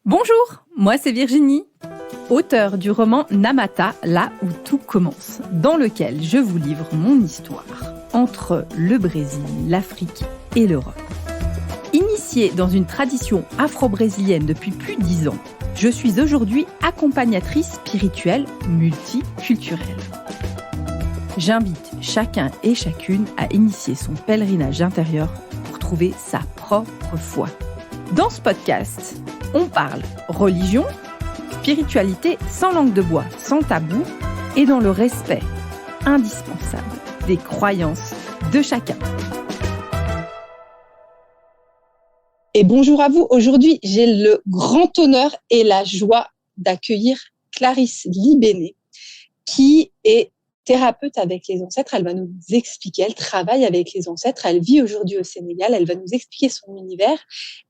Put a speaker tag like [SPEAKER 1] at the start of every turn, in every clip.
[SPEAKER 1] Bonjour, moi c'est Virginie, auteure du roman Namata, là où tout commence, dans lequel je vous livre mon histoire entre le Brésil, l'Afrique et l'Europe. Initiée dans une tradition afro-brésilienne depuis plus de 10 ans, je suis aujourd'hui accompagnatrice spirituelle multiculturelle. J'invite chacun et chacune à initier son pèlerinage intérieur pour trouver sa propre foi. Dans ce podcast, on parle religion, spiritualité sans langue de bois, sans tabou et dans le respect indispensable des croyances de chacun.
[SPEAKER 2] Et bonjour à vous. Aujourd'hui, j'ai le grand honneur et la joie d'accueillir Clarisse Libéné, qui est thérapeute avec les ancêtres. Elle va nous expliquer, elle travaille avec les ancêtres, elle vit aujourd'hui au Sénégal, elle va nous expliquer son univers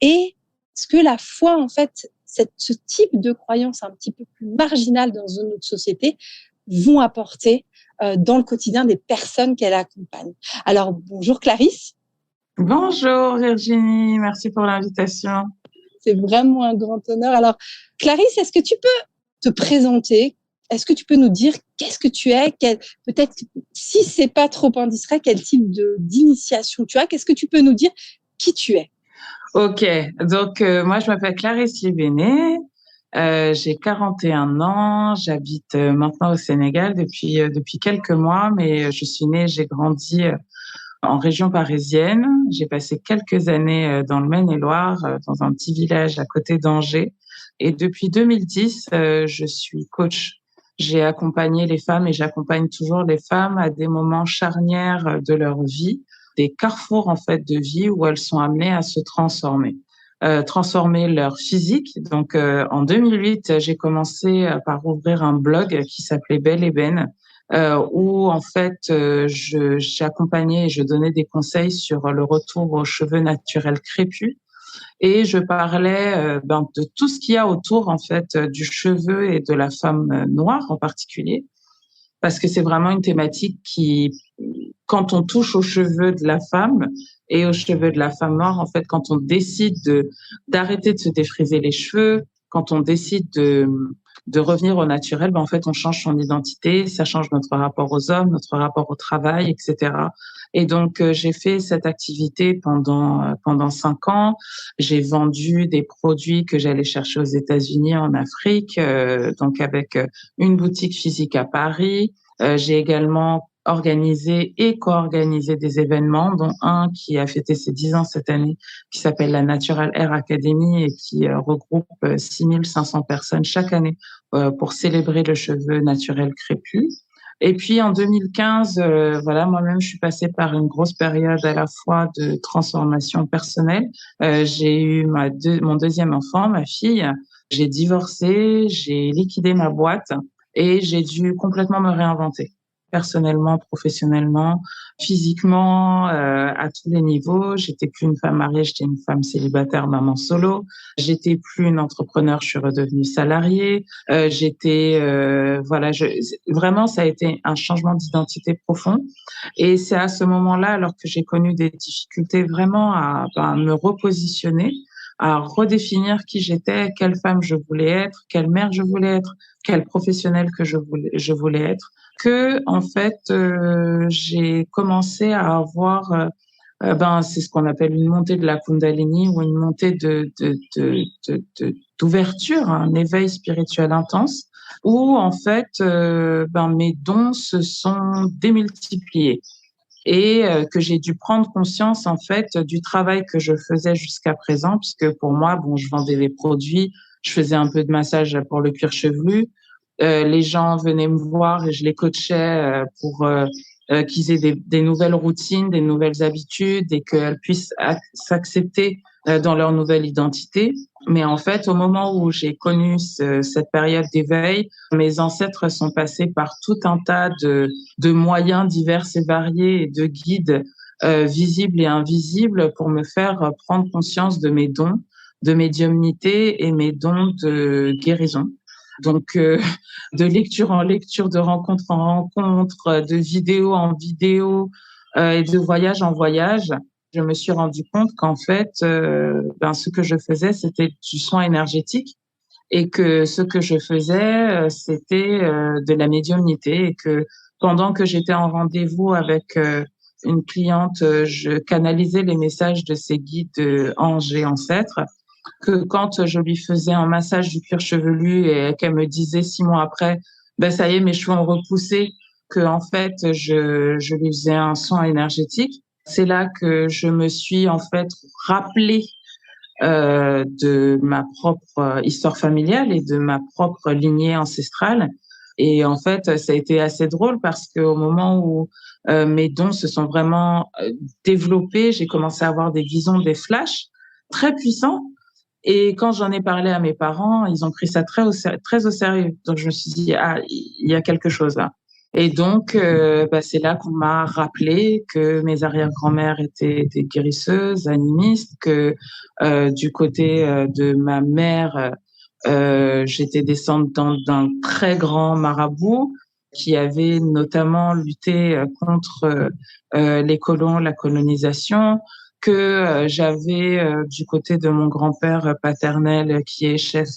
[SPEAKER 2] et ce que la foi, en fait, ce type de croyance un petit peu plus marginale dans notre société vont apporter dans le quotidien des personnes qu'elle accompagne. Alors, bonjour Clarisse.
[SPEAKER 3] Bonjour Virginie, merci pour l'invitation.
[SPEAKER 2] C'est vraiment un grand honneur. Alors, Clarisse, est-ce que tu peux te présenter ? Est-ce que tu peux nous dire qu'est-ce que tu es ? Peut-être, si c'est pas trop indiscret, quel type d'initiation tu as ? Qu'est-ce que tu peux nous dire qui tu es ?
[SPEAKER 3] Ok, donc moi je m'appelle Clarisse Libéné, j'ai 41 ans, j'habite maintenant au Sénégal depuis quelques mois, mais je suis née, j'ai grandi en région parisienne. J'ai passé quelques années dans le Maine-et-Loire, dans un petit village à côté d'Angers. Et depuis 2010, je suis coach. J'ai accompagné les femmes et j'accompagne toujours les femmes à des moments charnières de leur vie, des carrefours en fait de vie où elles sont amenées à se transformer. Transformer leur physique. Donc, en 2008, j'ai commencé par ouvrir un blog qui s'appelait Belle Ébène, où en fait j'accompagnais et je donnais des conseils sur le retour aux cheveux naturels crépus et je parlais de tout ce qu'il y a autour en fait du cheveu et de la femme noire en particulier, parce que c'est vraiment une thématique qui, quand on touche aux cheveux de la femme et aux cheveux de la femme noire, en fait, quand on décide d'arrêter de se défriser les cheveux, quand on décide de revenir au naturel, en fait, on change son identité, ça change notre rapport aux hommes, notre rapport au travail, etc. Et donc, j'ai fait cette activité pendant 5 ans. J'ai vendu des produits que j'allais chercher aux États-Unis, en Afrique, donc avec une boutique physique à Paris. J'ai également organisé et co-organisé des événements, dont un qui a fêté ses 10 ans cette année, qui s'appelle la Natural Hair Academy et qui regroupe 6500 personnes chaque année pour célébrer le cheveu naturel crépus. Et puis en 2015, moi-même, je suis passée par une grosse période à la fois de transformation personnelle. J'ai eu mon deuxième enfant, ma fille. J'ai divorcé, j'ai liquidé ma boîte et j'ai dû complètement me réinventer. Personnellement, professionnellement, physiquement, à tous les niveaux. J'étais plus une femme mariée, j'étais une femme célibataire, maman solo. J'étais plus une entrepreneur, je suis redevenue salariée. Vraiment, ça a été un changement d'identité profond. Et c'est à ce moment-là, alors que j'ai connu des difficultés vraiment à me repositionner, à redéfinir qui j'étais, quelle femme je voulais être, quelle mère je voulais être, quelle professionnelle que je voulais être, que en fait j'ai commencé à avoir c'est ce qu'on appelle une montée de la Kundalini ou une montée d'ouverture, un éveil spirituel intense où en fait mes dons se sont démultipliés et que j'ai dû prendre conscience en fait du travail que je faisais jusqu'à présent, puisque pour moi, je vendais des produits, je faisais un peu de massage pour le cuir chevelu, les gens venaient me voir et je les coachais pour qu'ils aient des nouvelles routines, des nouvelles habitudes et qu'elles puissent s'accepter dans leur nouvelle identité. Mais en fait, au moment où j'ai connu cette période d'éveil, mes ancêtres sont passés par tout un tas de moyens divers et variés et de guides visibles et invisibles pour me faire prendre conscience de mes dons de médiumnité et mes dons de guérison. Donc, de lecture en lecture, de rencontre en rencontre, de vidéo en vidéo et de voyage en voyage, je me suis rendu compte qu'en fait, ce que je faisais, c'était du soin énergétique et que ce que je faisais, c'était de la médiumnité, et que pendant que j'étais en rendez-vous avec une cliente, je canalisais les messages de ses guides anges et ancêtres, que quand je lui faisais un massage du cuir chevelu et qu'elle me disait 6 mois après, ben ça y est, mes cheveux ont repoussé, que en fait je lui faisais un soin énergétique. C'est là que je me suis en fait rappelé de ma propre histoire familiale et de ma propre lignée ancestrale. Et en fait, ça a été assez drôle parce qu'au moment où mes dons se sont vraiment développés, j'ai commencé à avoir des visions, des flashs très puissants. Et quand j'en ai parlé à mes parents, ils ont pris ça très au sérieux. Donc je me suis dit, ah, il y a quelque chose là. Et donc, c'est là qu'on m'a rappelé que mes arrière-grand-mères étaient des guérisseuses, animistes, que du côté de ma mère, j'étais descendante d'un très grand marabout qui avait notamment lutté contre les colons, la colonisation, que j'avais du côté de mon grand-père paternel qui est chef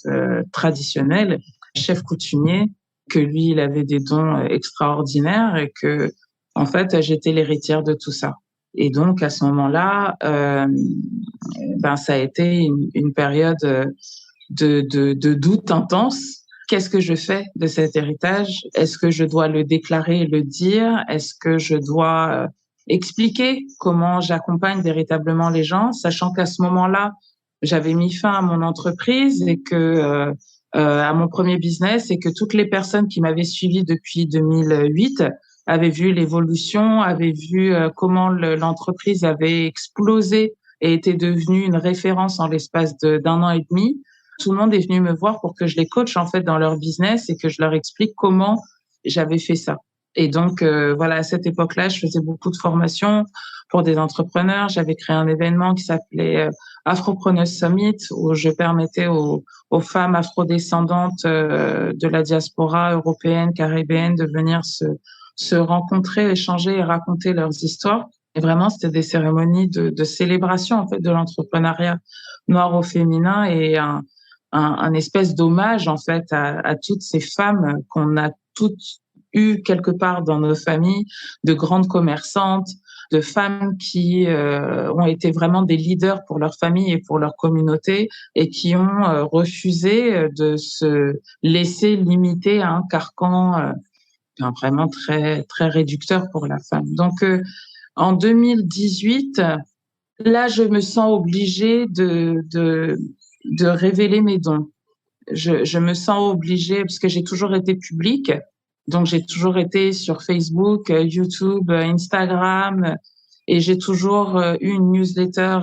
[SPEAKER 3] traditionnel, chef coutumier, que lui, il avait des dons extraordinaires et que, en fait, j'étais l'héritière de tout ça. Et donc, à ce moment-là, ça a été une période de doute intense. Qu'est-ce que je fais de cet héritage? Est-ce que je dois le déclarer et le dire? Est-ce que je dois expliquer comment j'accompagne véritablement les gens, sachant qu'à ce moment-là, j'avais mis fin à mon entreprise et que à mon premier business, et que toutes les personnes qui m'avaient suivi depuis 2008 avaient vu l'évolution, avaient vu comment l'entreprise avait explosé et était devenue une référence en l'espace d'un an et demi. Tout le monde est venu me voir pour que je les coach en fait dans leur business et que je leur explique comment j'avais fait ça. Et donc voilà, à cette époque-là, je faisais beaucoup de formations pour des entrepreneurs. J'avais créé un événement qui s'appelait Afropreneurs Summit, où je permettais aux femmes afrodescendantes de la diaspora européenne, caribéenne, de venir se rencontrer, échanger et raconter leurs histoires. Et vraiment, c'était des cérémonies de célébration en fait de l'entrepreneuriat noir au féminin, et un espèce d'hommage en fait à toutes ces femmes qu'on a toutes eues quelque part dans nos familles, de grandes commerçantes, de femmes qui ont été vraiment des leaders pour leur famille et pour leur communauté, et qui ont refusé de se laisser limiter à un carcan vraiment très très réducteur pour la femme. Donc en 2018, là, je me sens obligée de révéler mes dons. Je me sens obligée, parce que j'ai toujours été publique, donc j'ai toujours été sur Facebook, YouTube, Instagram, et j'ai toujours eu une newsletter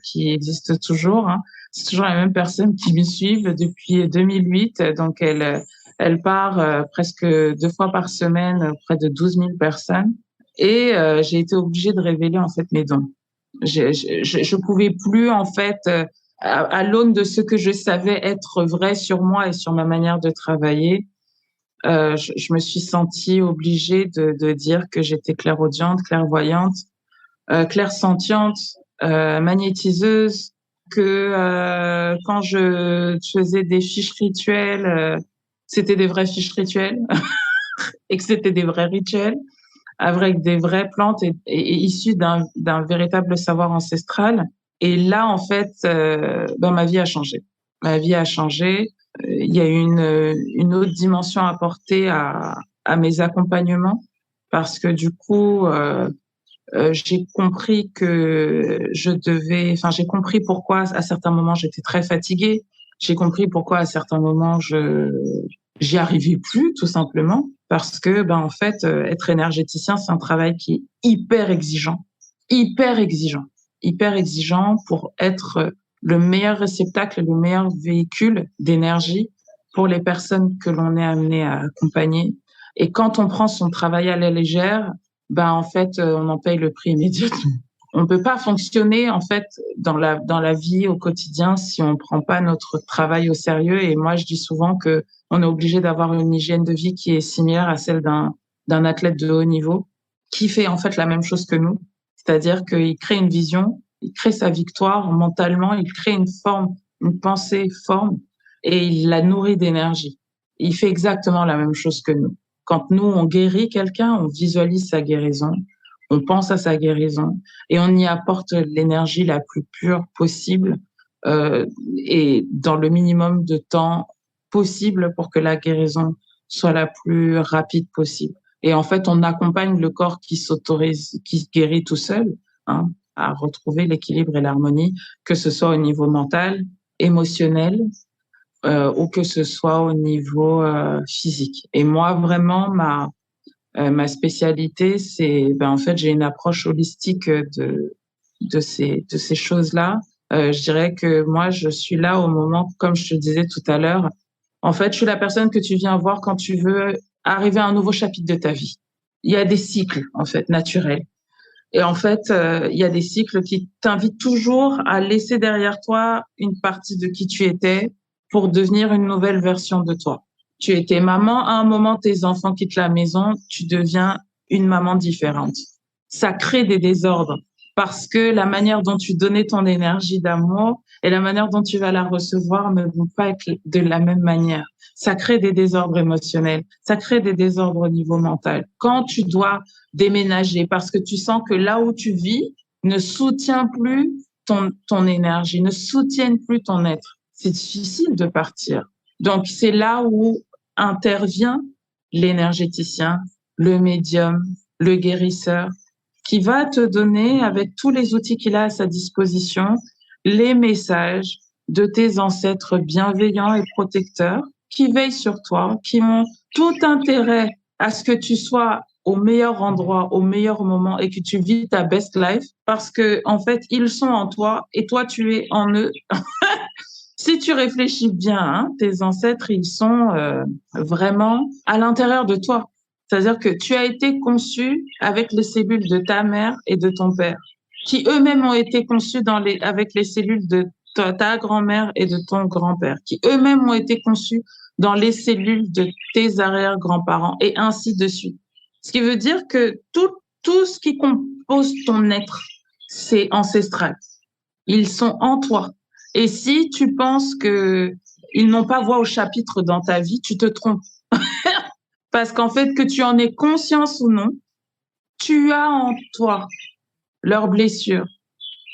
[SPEAKER 3] qui existe toujours. Hein. C'est toujours la même personne qui me suivent depuis 2008, donc elle part presque 2 fois par semaine auprès de 12 000 personnes, et j'ai été obligée de révéler en fait mes dons. Je pouvais plus en fait à l'aune de ce que je savais être vrai sur moi et sur ma manière de travailler, je me suis sentie obligée de dire que j'étais clairaudiente, clairvoyante, clairsentiente, magnétiseuse, que quand je faisais des fiches rituelles, c'était des vraies fiches rituelles et que c'était des vrais rituels avec des vraies plantes et issues d'un véritable savoir ancestral. Et là, en fait, ma vie a changé. Ma vie a changé. Il y a eu une autre dimension apportée à mes accompagnements, parce que du coup, j'ai compris que j'ai compris pourquoi à certains moments j'étais très fatiguée. J'ai compris pourquoi à certains moments j'y arrivais plus, tout simplement, parce que, en fait, être énergéticien, c'est un travail qui est hyper exigeant, hyper exigeant, hyper exigeant pour être le meilleur réceptacle, le meilleur véhicule d'énergie pour les personnes que l'on est amené à accompagner. Et quand on prend son travail à la légère, en fait, on en paye le prix immédiatement. On peut pas fonctionner en fait dans la vie au quotidien si on prend pas notre travail au sérieux. Et moi, je dis souvent que on est obligé d'avoir une hygiène de vie qui est similaire à celle d'un athlète de haut niveau, qui fait en fait la même chose que nous, c'est-à-dire qu'il crée une vision, il crée sa victoire mentalement, il crée une forme, une pensée forme, et il la nourrit d'énergie. Il fait exactement la même chose que nous. Quand nous, on guérit quelqu'un, on visualise sa guérison, on pense à sa guérison et on y apporte l'énergie la plus pure possible et dans le minimum de temps possible pour que la guérison soit la plus rapide possible. Et en fait, on accompagne le corps qui s'autorise, qui se guérit tout seul, hein, à retrouver l'équilibre et l'harmonie, que ce soit au niveau mental, émotionnel, ou que ce soit au niveau physique. Et moi, vraiment, ma spécialité, c'est, en fait, j'ai une approche holistique de ces choses-là. Je dirais que moi, je suis là au moment, comme je te disais tout à l'heure, en fait, je suis la personne que tu viens voir quand tu veux arriver à un nouveau chapitre de ta vie. Il y a des cycles, en fait, naturels. Et en fait, il y a des cycles qui t'invitent toujours à laisser derrière toi une partie de qui tu étais pour devenir une nouvelle version de toi. Tu étais maman, à un moment, tes enfants quittent la maison, tu deviens une maman différente. Ça crée des désordres parce que la manière dont tu donnais ton énergie d'amour et la manière dont tu vas la recevoir ne vont pas être de la même manière. Ça crée des désordres émotionnels, ça crée des désordres au niveau mental. Quand tu dois déménager parce que tu sens que là où tu vis ne soutient plus ton énergie, ne soutienne plus ton être, c'est difficile de partir. Donc, c'est là où intervient l'énergéticien, le médium, le guérisseur, qui va te donner, avec tous les outils qu'il a à sa disposition, les messages de tes ancêtres bienveillants et protecteurs qui veillent sur toi, qui ont tout intérêt à ce que tu sois au meilleur endroit, au meilleur moment et que tu vis ta best life parce que, en fait, ils sont en toi et toi, tu es en eux. Si tu réfléchis bien, hein, tes ancêtres, ils sont vraiment à l'intérieur de toi. C'est-à-dire que tu as été conçu avec les cellules de ta mère et de ton père, qui eux-mêmes ont été conçus avec les cellules de ta grand-mère et de ton grand-père, qui eux-mêmes ont été conçus dans les cellules de tes arrière-grands-parents, et ainsi de suite. Ce qui veut dire que tout ce qui compose ton être, c'est ancestral. Ils sont en toi. Et si tu penses que ils n'ont pas voix au chapitre dans ta vie, tu te trompes. Parce qu'en fait, que tu en aies conscience ou non, tu as en toi leurs blessures,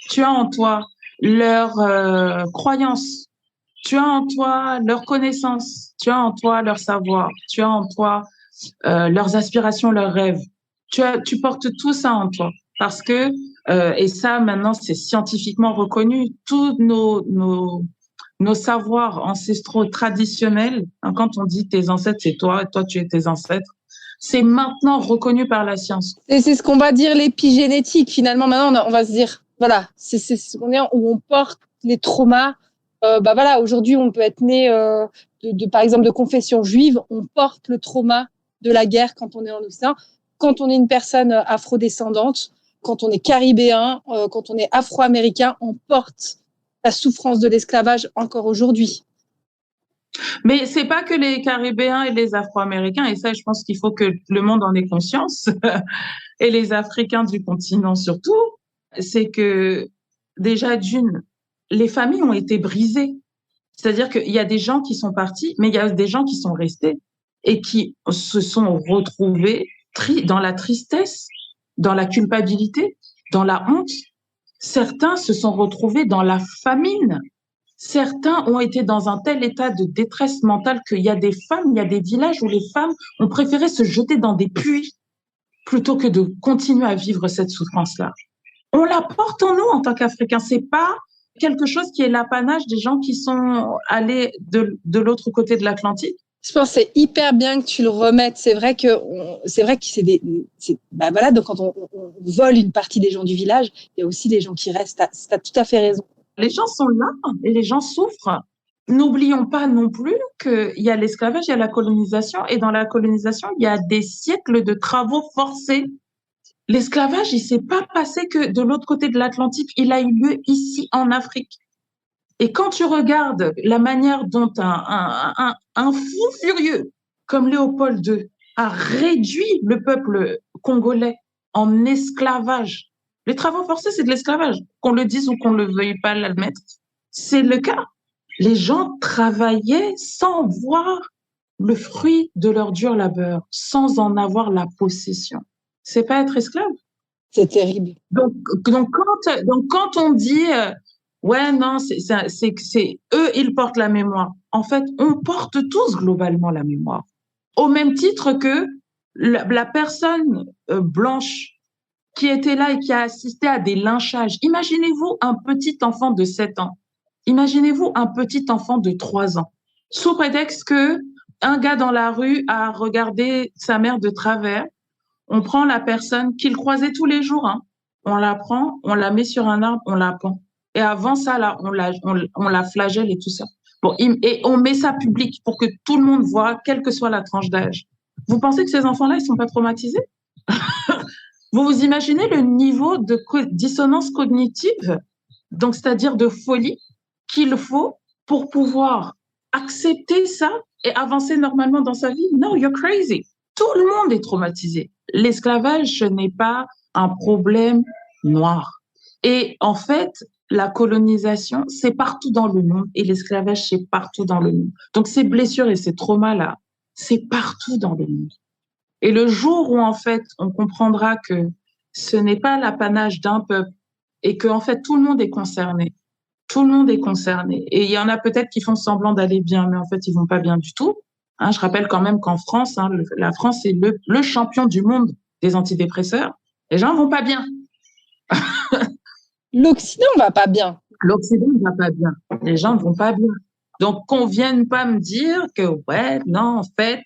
[SPEAKER 3] tu as en toi leurs croyances, tu as en toi leurs connaissances, tu as en toi leur savoir, tu as en toi leurs aspirations, leurs rêves. Tu portes tout ça en toi parce que et ça maintenant c'est scientifiquement reconnu. Tous nos savoirs ancestraux traditionnels, hein, quand on dit tes ancêtres c'est toi, et toi tu es tes ancêtres, c'est maintenant reconnu par la science.
[SPEAKER 2] Et c'est ce qu'on va dire l'épigénétique. Finalement, maintenant, on va se dire, voilà, c'est ce qu'on est où on porte les traumas. Voilà, aujourd'hui, on peut être né par exemple, de confession juive. On porte le trauma de la guerre quand on est en Occident. Quand on est une personne afrodescendante, quand on est caribéen, quand on est afro-américain, on porte la souffrance de l'esclavage encore aujourd'hui.
[SPEAKER 3] Mais c'est pas que les Caribéens et les Afro-Américains, et ça, je pense qu'il faut que le monde en ait conscience, et les Africains du continent surtout, c'est que déjà les familles ont été brisées. C'est-à-dire qu'il y a des gens qui sont partis, mais il y a des gens qui sont restés et qui se sont retrouvés dans la tristesse, dans la culpabilité, dans la honte. Certains se sont retrouvés dans la famine. Certains ont été dans un tel état de détresse mentale qu'il y a des femmes, il y a des villages où les femmes ont préféré se jeter dans des puits plutôt que de continuer à vivre cette souffrance-là. On la porte en nous en tant qu'Africains. C'est pas quelque chose qui est l'apanage des gens qui sont allés de l'autre côté de l'Atlantique.
[SPEAKER 2] Je pense que c'est hyper bien que tu le remettes. C'est vrai que voilà, donc quand on vole une partie des gens du village, il y a aussi des gens qui restent. T'as tout à fait raison.
[SPEAKER 3] Les gens sont là et les gens souffrent. N'oublions pas non plus qu'il y a l'esclavage, il y a la colonisation, et dans la colonisation, il y a des siècles de travaux forcés. L'esclavage, il s'est pas passé que de l'autre côté de l'Atlantique, il a eu lieu ici en Afrique. Et quand tu regardes la manière dont un fou furieux comme Léopold II a réduit le peuple congolais en esclavage. Les travaux forcés, c'est de l'esclavage. Qu'on le dise ou qu'on ne le veuille pas l'admettre, c'est le cas. les gens travaillaient sans voir le fruit de leur dur labeur, sans en avoir la possession. C'est pas être esclave.
[SPEAKER 2] C'est terrible.
[SPEAKER 3] Donc quand on dit ouais non c'est eux ils portent la mémoire. En fait, on porte tous globalement la mémoire. Au même titre que la personne blanche qui était là et qui a assisté à des lynchages. Imaginez-vous un petit enfant de 7 ans. Imaginez-vous un petit enfant de 3 ans. Sous prétexte que un gars dans la rue a regardé sa mère de travers, on prend la personne qu'il croisait tous les jours, hein. On la prend, on la met sur un arbre, on la pend. Et avant ça, là, on la flagelle et tout ça. Bon, et on met ça public pour que tout le monde voit, quelle que soit la tranche d'âge. Vous pensez que ces enfants-là, ils sont pas traumatisés? Vous vous imaginez le niveau de dissonance cognitive, donc c'est-à-dire de folie, qu'il faut pour pouvoir accepter ça et avancer normalement dans sa vie? No, you're crazy. Tout le monde est traumatisé. L'esclavage, ce n'est pas un problème noir. Et en fait, la colonisation, c'est partout dans le monde et l'esclavage, c'est partout dans le monde. Donc ces blessures et ces traumas-là, c'est partout dans le monde. Et le jour où, en fait, on comprendra que ce n'est pas l'apanage d'un peuple et que, en fait, tout le monde est concerné. Tout le monde est concerné. Et il y en a peut-être qui font semblant d'aller bien, mais en fait, ils vont pas bien du tout. Hein, je rappelle quand même qu'en France, hein, la France est le champion du monde des antidépresseurs. Les gens vont pas bien.
[SPEAKER 2] L'Occident va pas bien.
[SPEAKER 3] L'Occident ne va pas bien. Les gens ne vont pas bien. Donc, qu'on vienne pas me dire que, ouais, non, en fait,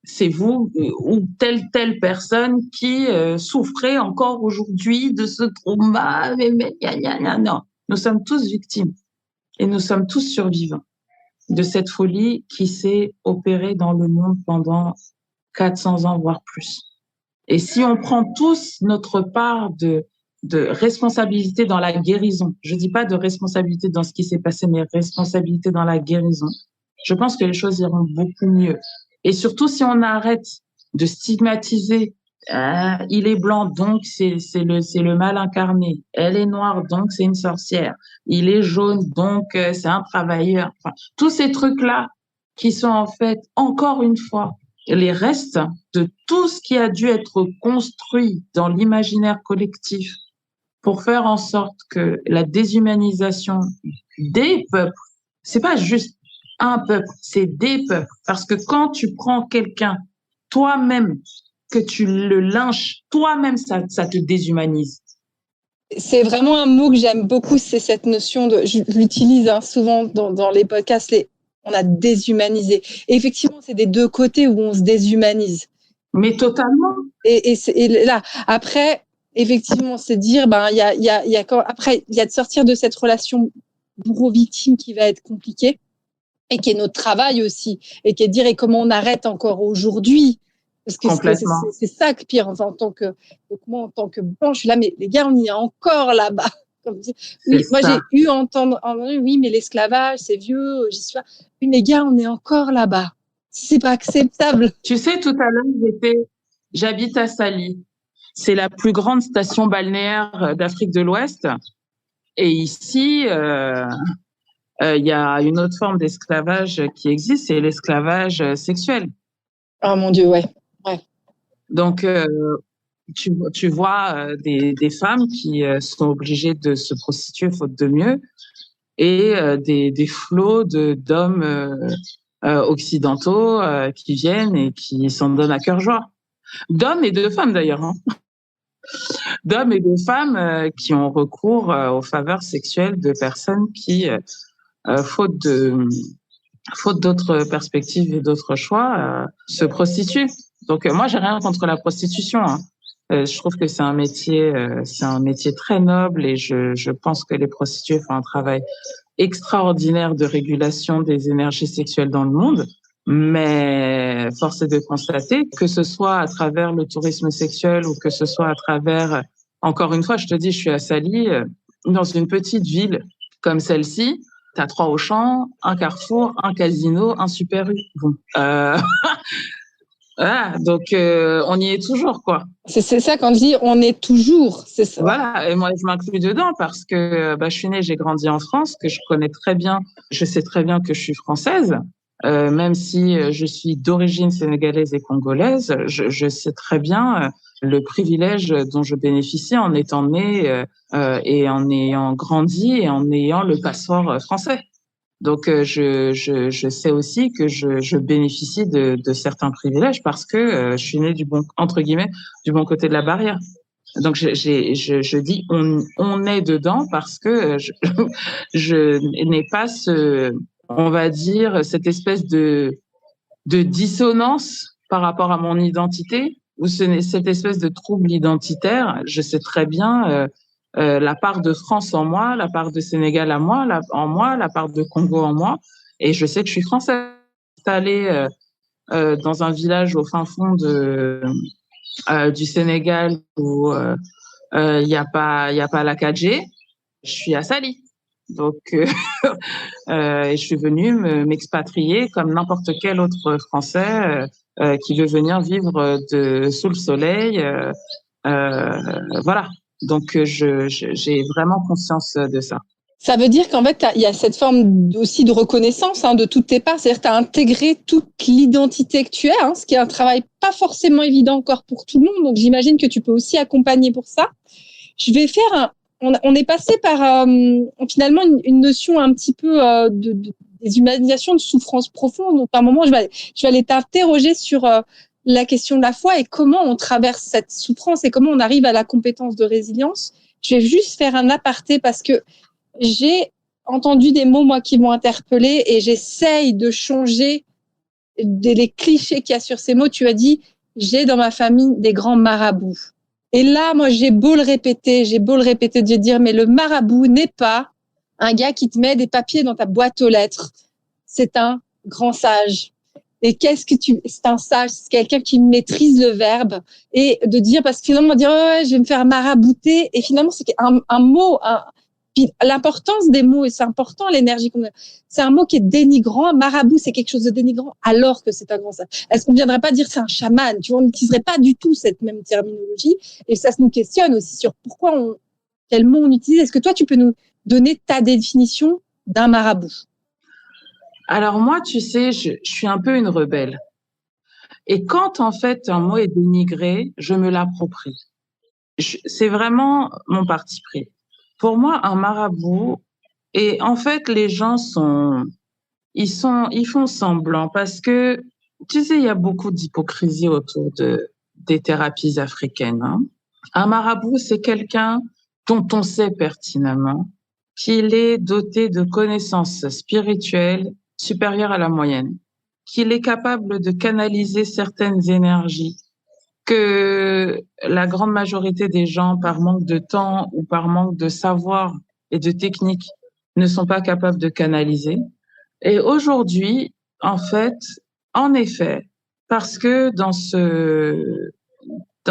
[SPEAKER 3] c'est vous ou telle personne qui souffrait encore aujourd'hui de ce trauma. Non, nous sommes tous victimes et nous sommes tous survivants de cette folie qui s'est opérée dans le monde pendant 400 ans, voire plus. Et si on prend tous notre part de responsabilité dans la guérison, je dis pas de responsabilité dans ce qui s'est passé, mais responsabilité dans la guérison, je pense que les choses iront beaucoup mieux. Et surtout, si on arrête de stigmatiser, il est blanc, donc c'est le mal incarné. Elle est noire, donc c'est une sorcière. Il est jaune, donc c'est un travailleur. Enfin, tous ces trucs-là qui sont en fait, encore une fois, les restes de tout ce qui a dû être construit dans l'imaginaire collectif pour faire en sorte que la déshumanisation des peuples, c'est pas juste un peuple, c'est des peuples. Parce que quand tu prends quelqu'un, toi-même, que tu le lynches, toi-même, ça te déshumanise.
[SPEAKER 2] C'est vraiment un mot que j'aime beaucoup, c'est cette notion de, je l'utilise souvent dans les podcasts, on a déshumanisé. Et effectivement, c'est des deux côtés où on se déshumanise.
[SPEAKER 3] Mais totalement.
[SPEAKER 2] Et là, après, effectivement, c'est dire, après, il y a de sortir de cette relation bourreau-victime qui va être compliquée et qui est notre travail aussi, et qui est de dire, et comment on arrête encore aujourd'hui. Parce que c'est ça que pire, enfin, moi, en tant que blanc, je suis là, mais les gars, on y est encore là-bas. Oui, moi, j'ai eu entendu, oui, mais l'esclavage, c'est vieux, j'y suis là. Oui, mais les gars, on est encore là-bas. C'est pas acceptable.
[SPEAKER 3] Tu sais, tout à l'heure, j'habite à Sali. C'est la plus grande station balnéaire d'Afrique de l'Ouest. Et ici, il y a une autre forme d'esclavage qui existe, c'est l'esclavage sexuel.
[SPEAKER 2] Oh mon Dieu, ouais.
[SPEAKER 3] Donc, tu vois des femmes qui sont obligées de se prostituer faute de mieux, et des flots d'hommes occidentaux qui viennent et qui s'en donnent à cœur joie. D'hommes et de femmes d'ailleurs, hein. D'hommes et de femmes qui ont recours aux faveurs sexuelles de personnes qui, faute d'autres perspectives et d'autres choix, se prostituent. Donc moi, j'ai rien contre la prostitution, hein. Je trouve que c'est un métier très noble, et je pense que les prostituées font un travail extraordinaire de régulation des énergies sexuelles dans le monde. Mais force est de constater que ce soit à travers le tourisme sexuel ou que ce soit à travers, encore une fois, je te dis, je suis à Sali, dans une petite ville comme celle-ci, t'as 3 Auchan, un Carrefour, un casino, un Super U. Bon. Ah, donc on y est toujours, quoi.
[SPEAKER 2] C'est ça quand je dis on est toujours, c'est ça.
[SPEAKER 3] Voilà, et moi je m'inclus dedans parce que je suis née, j'ai grandi en France, que je connais très bien, je sais très bien que je suis française, même si je suis d'origine sénégalaise et congolaise, je sais très bien le privilège dont je bénéficie en étant née et en ayant grandi et en ayant le passeport français. Donc je sais aussi que je bénéficie de certains privilèges parce que je suis née du bon, entre guillemets, du bon côté de la barrière. Donc je dis on est dedans parce que je n'ai pas on va dire cette espèce de dissonance par rapport à mon identité ou cette espèce de trouble identitaire. Je sais très bien la part de France en moi, la part de Sénégal en moi, la part de Congo en moi, et je sais que je suis française. Installée dans un village au fin fond du Sénégal où il y a pas la 4G. Je suis à Sali. Donc, je suis venue m'expatrier comme n'importe quel autre Français qui veut venir vivre sous le soleil. Voilà. Donc, j'ai vraiment conscience de ça.
[SPEAKER 2] Ça veut dire qu'en fait, il y a cette forme aussi de reconnaissance de toutes tes parts. C'est-à-dire que tu as intégré toute l'identité que tu es, ce qui est un travail pas forcément évident encore pour tout le monde. Donc, j'imagine que tu peux aussi accompagner pour ça. Je vais faire on est passé par finalement une notion un petit peu des humanisations de souffrance profonde. Donc, à un moment, je vais aller t'interroger sur la question de la foi et comment on traverse cette souffrance et comment on arrive à la compétence de résilience. Je vais juste faire un aparté parce que j'ai entendu des mots, moi, qui m'ont interpellée et j'essaye de changer les clichés qu'il y a sur ces mots. Tu as dit, j'ai dans ma famille des grands marabouts. Et là, moi, j'ai beau le répéter, de dire, mais le marabout n'est pas un gars qui te met des papiers dans ta boîte aux lettres. C'est un grand sage. Et c'est un sage, c'est quelqu'un qui maîtrise le verbe. Et de dire, parce que finalement, dire, je vais me faire marabouter. Et finalement, c'est un mot, puis l'importance des mots, et c'est important, l'énergie qu'on a. C'est un mot qui est dénigrant. Marabout, c'est quelque chose de dénigrant, alors que c'est un grand sage. Est-ce qu'on ne viendrait pas dire c'est un chaman? Tu vois, on n'utiliserait pas du tout cette même terminologie. Et ça nous questionne aussi sur quel mot on utilise. Est-ce que toi, tu peux nous donner ta définition d'un marabout?
[SPEAKER 3] Alors moi, tu sais, je suis un peu une rebelle. Et quand, en fait, un mot est dénigré, je me l'approprie. C'est vraiment mon parti pris. Pour moi, un marabout, et en fait, les gens ils font semblant parce que, tu sais, il y a beaucoup d'hypocrisie autour des thérapies africaines. Un marabout, c'est quelqu'un dont on sait pertinemment qu'il est doté de connaissances spirituelles supérieures à la moyenne, qu'il est capable de canaliser certaines énergies que la grande majorité des gens, par manque de temps ou par manque de savoir et de technique, ne sont pas capables de canaliser. Et aujourd'hui, en fait, en effet, parce que dans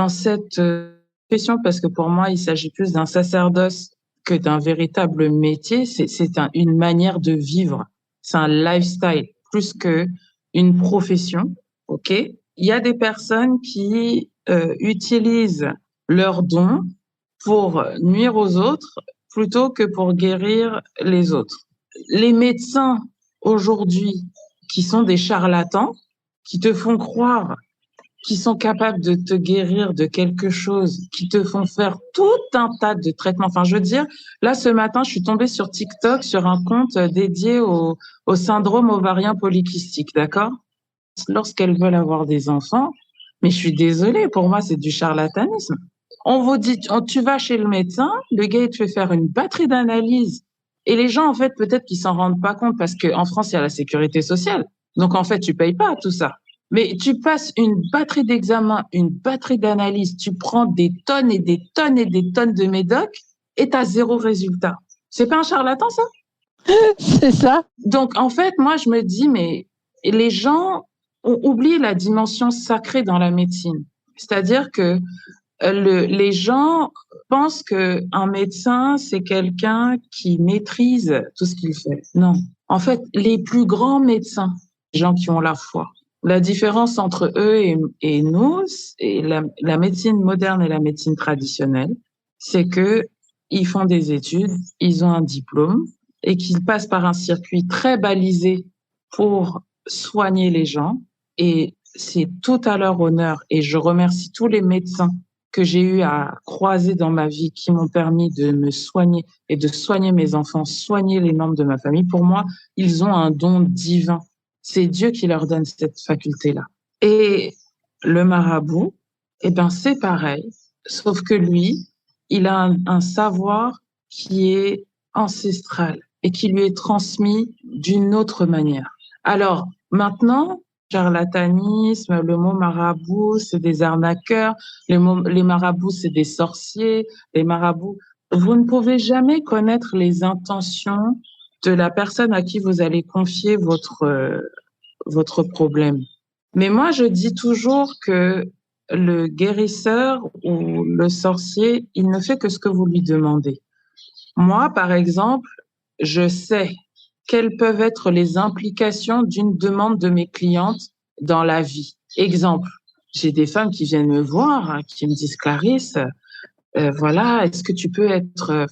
[SPEAKER 3] cette question, parce que pour moi, il s'agit plus d'un sacerdoce que d'un véritable métier, c'est une manière de vivre, c'est un lifestyle plus que une profession, ok? Il y a des personnes qui utilisent leurs dons pour nuire aux autres plutôt que pour guérir les autres. Les médecins aujourd'hui qui sont des charlatans, qui te font croire qu'ils sont capables de te guérir de quelque chose, qui te font faire tout un tas de traitements. Enfin, je veux dire, là, ce matin, je suis tombée sur TikTok sur un compte dédié au syndrome ovarien polykystique, d'accord? Lorsqu'elles veulent avoir des enfants, mais je suis désolée, pour moi, c'est du charlatanisme. On vous dit, tu vas chez le médecin, le gars, il te fait faire une batterie d'analyses. Et les gens, en fait, peut-être qu'ils s'en rendent pas compte parce qu'en France, il y a la sécurité sociale. Donc, en fait, tu payes pas tout ça. Mais tu passes une batterie d'examens, une batterie d'analyses, tu prends des tonnes et des tonnes et des tonnes de médocs et t'as zéro résultat. C'est pas un charlatan, ça?
[SPEAKER 2] C'est ça.
[SPEAKER 3] Donc, en fait, moi, je me dis, mais les gens ont oublié la dimension sacrée dans la médecine. C'est-à-dire que les gens pensent que un médecin, c'est quelqu'un qui maîtrise tout ce qu'il fait. Non. En fait, les plus grands médecins, les gens qui ont la foi, La différence entre eux et nous, et la médecine moderne et la médecine traditionnelle, c'est que ils font des études, ils ont un diplôme et qu'ils passent par un circuit très balisé pour soigner les gens. Et c'est tout à leur honneur. Et je remercie tous les médecins que j'ai eu à croiser dans ma vie qui m'ont permis de me soigner et de soigner mes enfants, soigner les membres de ma famille. Pour moi, ils ont un don divin. C'est Dieu qui leur donne cette faculté-là. Et le marabout, eh ben, c'est pareil. Sauf que lui, il a un savoir qui est ancestral et qui lui est transmis d'une autre manière. Alors, maintenant, charlatanisme, le mot marabout, c'est des arnaqueurs, les marabouts, c'est des sorciers, les marabouts. Vous ne pouvez jamais connaître les intentions de la personne à qui vous allez confier votre problème. Mais moi, je dis toujours que le guérisseur ou le sorcier, il ne fait que ce que vous lui demandez. Moi, par exemple, je sais quelles peuvent être les implications d'une demande de mes clientes dans la vie. Exemple, j'ai des femmes qui viennent me voir, qui me disent, Clarisse, voilà, est-ce que tu peux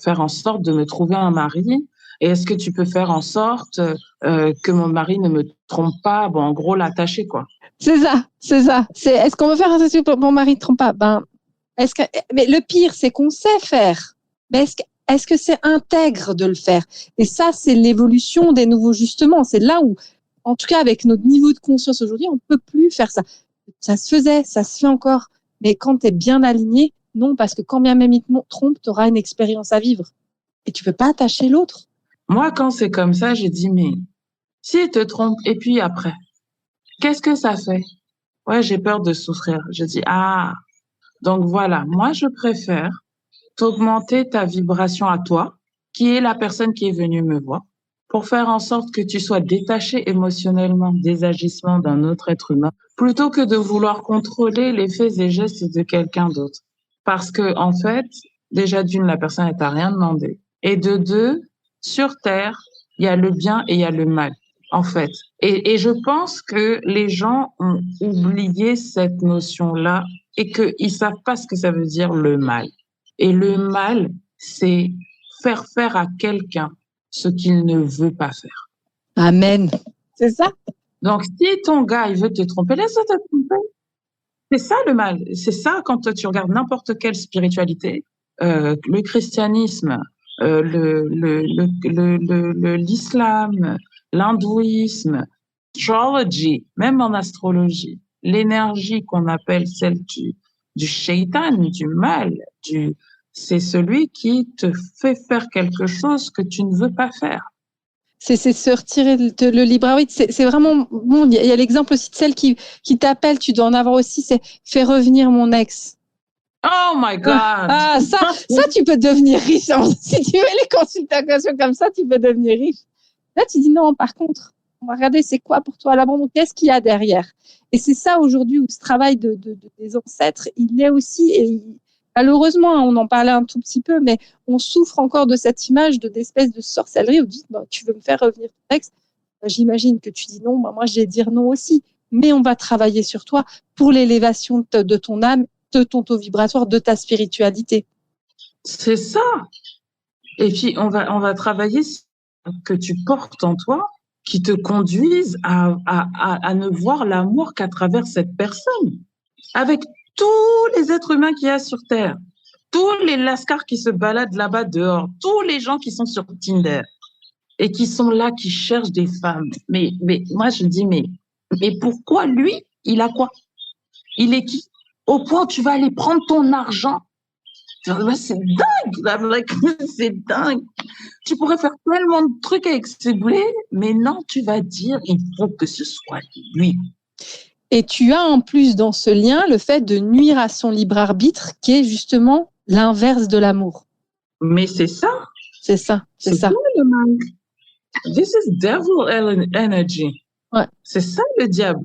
[SPEAKER 3] faire en sorte de me trouver un mari? Et est-ce que tu peux faire en sorte que mon mari ne me trompe pas? Bon, en gros, l'attacher, quoi.
[SPEAKER 2] C'est ça. Est-ce qu'on veut faire un truc pour que mon mari ne trompe pas? Mais le pire, c'est qu'on sait faire. Mais est-ce que c'est intègre de le faire? Et ça, c'est l'évolution des nouveaux justements. C'est là où, en tout cas, avec notre niveau de conscience aujourd'hui, on peut plus faire ça. Ça se faisait, ça se fait encore. Mais quand tu es bien aligné, non, parce que quand bien même il te trompe, tu auras une expérience à vivre. Et tu peux pas attacher l'autre.
[SPEAKER 3] Moi, quand c'est comme ça, j'ai dit, mais s'il te trompe, et puis après, qu'est-ce que ça fait? Ouais, j'ai peur de souffrir. Je dis, donc voilà, moi, je préfère t'augmenter ta vibration à toi, qui est la personne qui est venue me voir, pour faire en sorte que tu sois détaché émotionnellement des agissements d'un autre être humain, plutôt que de vouloir contrôler les faits et gestes de quelqu'un d'autre. Parce que, en fait, déjà d'une, la personne ne t'a rien demandé. Et de deux, sur Terre, il y a le bien et il y a le mal, en fait. Et je pense que les gens ont oublié cette notion-là et qu'ils savent pas ce que ça veut dire le mal. Et le mal, c'est faire faire à quelqu'un ce qu'il ne veut pas faire.
[SPEAKER 2] Amen. C'est ça.
[SPEAKER 3] Donc, si ton gars, il veut te tromper, laisse-le te tromper. C'est ça le mal. C'est ça quand tu regardes n'importe quelle spiritualité, le christianisme, l'islam, l'hindouisme, astrology, même en astrologie, l'énergie qu'on appelle celle du shaitan, du mal, c'est celui qui te fait faire quelque chose que tu ne veux pas faire.
[SPEAKER 2] C'est se retirer le libre arbitre. C'est vraiment bon. Il y a l'exemple aussi de celle qui t'appelle. Tu dois en avoir aussi. C'est fais revenir mon ex.
[SPEAKER 3] Oh my God!
[SPEAKER 2] Ça, tu peux devenir riche. Si tu veux les consultations comme ça, tu peux devenir riche. Là, tu dis non. Par contre, on va regarder c'est quoi pour toi l'abandon. Qu'est-ce qu'il y a derrière? Et c'est ça aujourd'hui où ce travail des ancêtres, il est aussi. Et malheureusement, on en parlait un tout petit peu, mais on souffre encore de cette image d'espèce de sorcellerie où tu dis tu veux me faire revenir ton ex. J'imagine que tu dis non. Moi, je vais dire non aussi. Mais on va travailler sur toi pour l'élévation de ton âme, de ton taux vibratoire, de ta spiritualité.
[SPEAKER 3] C'est ça. Et puis, on va travailler que tu portes en toi qui te conduisent à ne voir l'amour qu'à travers cette personne. Avec tous les êtres humains qu'il y a sur Terre, tous les lascars qui se baladent là-bas dehors, tous les gens qui sont sur Tinder et qui sont là, qui cherchent des femmes. Mais moi, je dis, mais pourquoi lui, il a quoi? Il est qui? Au point où tu vas aller prendre ton argent. C'est dingue! C'est dingue! Tu pourrais faire tellement de trucs avec ce blé, mais non, tu vas dire, il faut que ce soit lui.
[SPEAKER 2] Et tu as en plus dans ce lien le fait de nuire à son libre arbitre, qui est justement l'inverse de l'amour.
[SPEAKER 3] Mais c'est ça.
[SPEAKER 2] C'est ça.
[SPEAKER 3] Le mal. This is devil energy.
[SPEAKER 2] Ouais.
[SPEAKER 3] C'est ça le diable.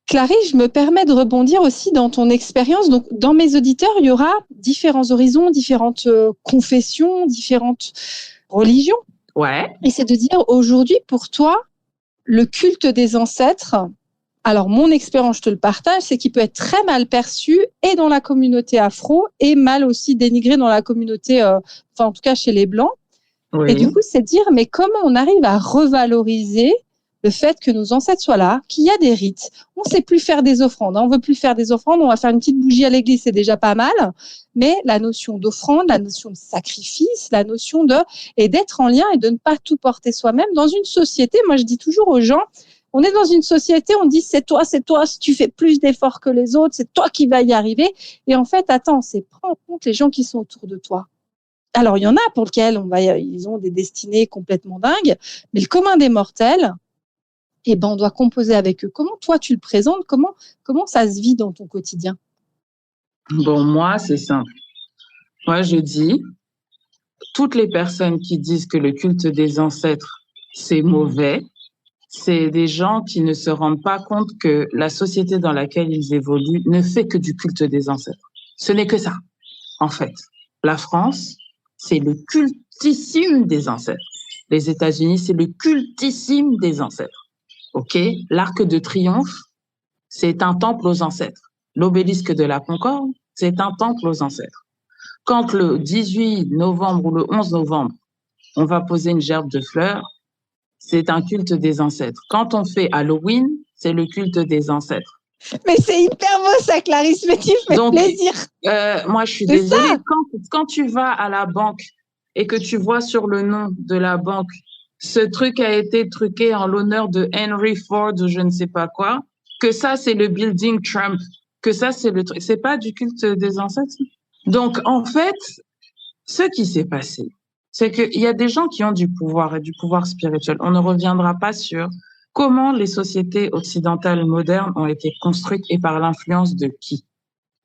[SPEAKER 2] Clarisse, je me permets de rebondir aussi dans ton expérience. Donc, dans mes auditeurs, il y aura différents horizons, différentes confessions, différentes religions.
[SPEAKER 3] Ouais.
[SPEAKER 2] Et c'est de dire aujourd'hui, pour toi, le culte des ancêtres, Alors, mon expérience, je te le partage, c'est qu'il peut être très mal perçu et dans la communauté afro et mal aussi dénigré dans la communauté, en tout cas chez les Blancs.
[SPEAKER 3] Oui.
[SPEAKER 2] Et du coup, c'est de dire, mais comment on arrive à revaloriser le fait que nos ancêtres soient là, qu'il y a des rites. On ne sait plus faire des offrandes. On ne veut plus faire des offrandes. On va faire une petite bougie à l'église, c'est déjà pas mal. Mais la notion d'offrande, la notion de sacrifice, la notion et d'être en lien et de ne pas tout porter soi-même dans une société. Moi, je dis toujours aux gens, on est dans une société, on dit c'est toi, si tu fais plus d'efforts que les autres, c'est toi qui vas y arriver. Et en fait, attends, c'est prends en compte les gens qui sont autour de toi. Alors, il y en a pour lesquels ils ont des destinées complètement dingues, mais le commun des mortels, on doit composer avec eux. Comment toi, tu le présentes? Comment ça se vit dans ton quotidien?
[SPEAKER 3] Bon, moi, c'est simple. Moi, je dis, toutes les personnes qui disent que le culte des ancêtres, c'est mauvais, c'est des gens qui ne se rendent pas compte que la société dans laquelle ils évoluent ne fait que du culte des ancêtres. Ce n'est que ça, en fait. La France, c'est le cultissime des ancêtres. Les États-Unis, c'est le cultissime des ancêtres. OK? L'Arc de Triomphe, c'est un temple aux ancêtres. L'obélisque de la Concorde, c'est un temple aux ancêtres. Quand le 18 novembre ou le 11 novembre, on va poser une gerbe de fleurs, c'est un culte des ancêtres. Quand on fait Halloween, c'est le culte des ancêtres.
[SPEAKER 2] Mais c'est hyper beau ça, Clarisse, mais tu fais plaisir.
[SPEAKER 3] Moi, je suis désolée. Quand tu vas à la banque et que tu vois sur le nom de la banque, ce truc a été truqué en l'honneur de Henry Ford ou je ne sais pas quoi, que ça, c'est le building Trump, que ça, c'est le truc. C'est pas du culte des ancêtres. Donc, en fait, ce qui s'est passé, c'est qu'il y a des gens qui ont du pouvoir et du pouvoir spirituel. On ne reviendra pas sur comment les sociétés occidentales modernes ont été construites et par l'influence de qui.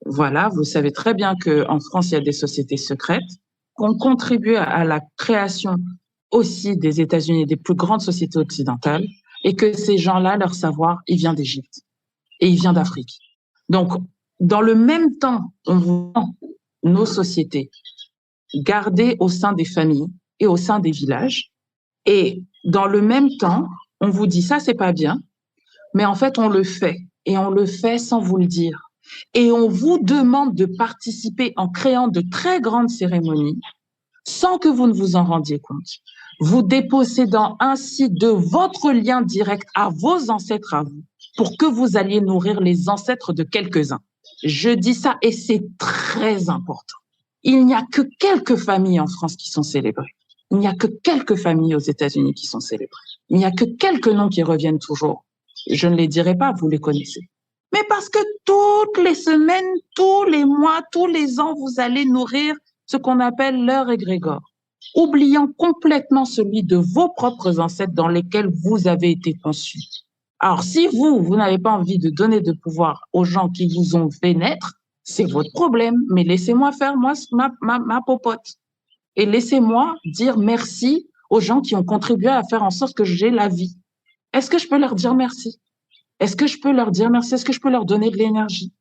[SPEAKER 3] Voilà, vous savez très bien qu'en France, il y a des sociétés secrètes qui ont contribué à la création aussi des États-Unis, des plus grandes sociétés occidentales, et que ces gens-là, leur savoir, il vient d'Égypte et il vient d'Afrique. Donc, dans le même temps, on voit nos sociétés gardées au sein des familles et au sein des villages, et dans le même temps, on vous dit ça, c'est pas bien, mais en fait, on le fait, et on le fait sans vous le dire. Et on vous demande de participer en créant de très grandes cérémonies sans que vous ne vous en rendiez compte. Vous dépossédant ainsi de votre lien direct à vos ancêtres à vous pour que vous alliez nourrir les ancêtres de quelques-uns. Je dis ça et c'est très important. Il n'y a que quelques familles en France qui sont célébrées. Il n'y a que quelques familles aux États-Unis qui sont célébrées. Il n'y a que quelques noms qui reviennent toujours. Je ne les dirai pas, vous les connaissez. Mais parce que toutes les semaines, tous les mois, tous les ans, vous allez nourrir ce qu'on appelle leur égrégore, oubliant complètement celui de vos propres ancêtres dans lesquels vous avez été conçus. Alors, si vous n'avez pas envie de donner de pouvoir aux gens qui vous ont fait naître, c'est votre problème, mais laissez-moi faire ma popote. Et laissez-moi dire merci aux gens qui ont contribué à faire en sorte que j'ai la vie. Est-ce que je peux leur dire merci? Est-ce que je peux leur dire merci? Est-ce que je peux leur donner de l'énergie?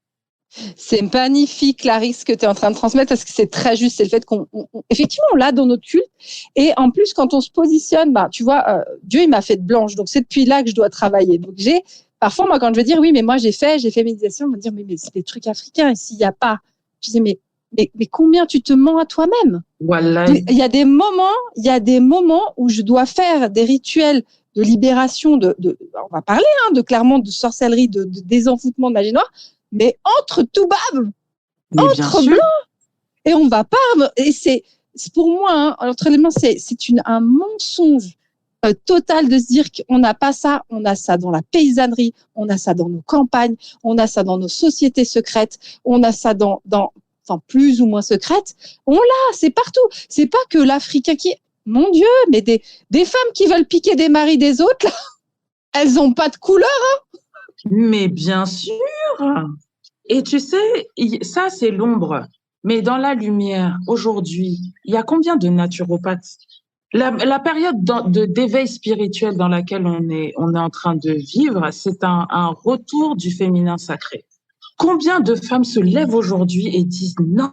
[SPEAKER 2] C'est magnifique, Clarisse, ce que tu es en train de transmettre, parce que c'est très juste. C'est le fait effectivement, on l'a dans notre culte. Et en plus, quand on se positionne, tu vois, Dieu, il m'a fait de blanche. Donc, c'est depuis là que je dois travailler. Donc, parfois, moi, quand je veux dire, oui, mais moi, j'ai fait méditation, on va me dire, mais c'est des trucs africains. Et s'il n'y a pas, je dis, mais combien tu te mens à toi-même?
[SPEAKER 3] Voilà.
[SPEAKER 2] Il y a des moments où je dois faire des rituels de libération on va parler, clairement, de sorcellerie, de désenvoûtement de magie noire. Mais entre tout bave, entre blancs, et on va pas. Et c'est pour moi, entre les mains, c'est un mensonge total de se dire qu'on n'a pas ça. On a ça dans la paysannerie, on a ça dans nos campagnes, on a ça dans nos sociétés secrètes, on a ça dans plus ou moins secrètes. On l'a, c'est partout. C'est pas que l'Africain qui, mon Dieu, mais des femmes qui veulent piquer des maris des autres, là, elles ont pas de couleur.
[SPEAKER 3] Mais bien sûr. Et tu sais, ça, c'est l'ombre. Mais dans la lumière, aujourd'hui, il y a combien de naturopathes? La période d'éveil spirituel dans laquelle on est en train de vivre, c'est un retour du féminin sacré. Combien de femmes se lèvent aujourd'hui et disent non,